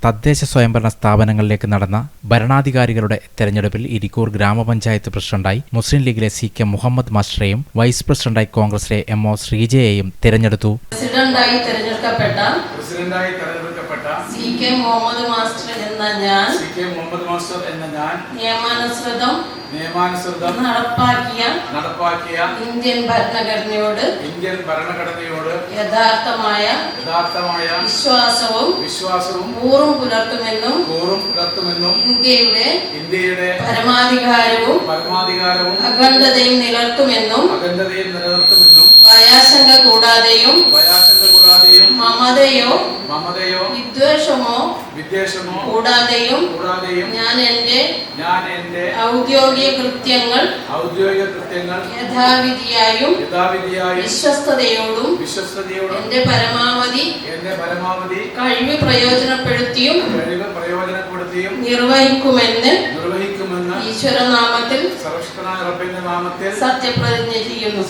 തദ്ദേശ സ്വയംഭരണ സ്ഥാപനങ്ങളിലേക്ക് നടന്ന ഭരണാധികാരികളുടെ തെരഞ്ഞെടുപ്പിൽ ഇരിക്കൂർ ഗ്രാമപഞ്ചായത്ത് പ്രസിഡന്റായി മുസ്ലിം ലീഗിലെ CK മുഹമ്മദ് മാസ്റ്ററെയും വൈസ് പ്രസിഡന്റായി കോൺഗ്രസിലെ MO ശ്രീജയെയും തെരഞ്ഞെടുത്തു. പ്രസിഡന്റായി തെരഞ്ഞെടുക്കപ്പെട്ട CK മുഹമ്മദ് മാസ്റ്റർ എന്ന ഞാൻ നിയമാനുസൃതം നടപ്പാക്കിയ ഇന്ത്യൻ ഭരണഘടനയോട് യഥാർത്ഥമായ വിശ്വാസവും പൂർവ്വം പുലർത്തുമെന്നും ഇന്ത്യയുടെ പരമാധികാരവും അഖണ്ഡതയും നിലനിർത്തുമെന്നും ഭയാശങ്ക കൂടാതെയും മമതയോ വിദ്വേഷമോ കൂടാതെയും ഞാൻ എന്റെ ഔദ്യോഗിക കൃത്യങ്ങൾ യഥാവിധിയായും വിശ്വസ്തയോടും എന്റെ പരമാവധി കഴിവ് പ്രയോജനപ്പെടുത്തിയും നിർവഹിക്കുമെന്ന് ഈശ്വരനാമത്തിൽ സത്യപ്രതിജ്ഞ ചെയ്യുന്നു.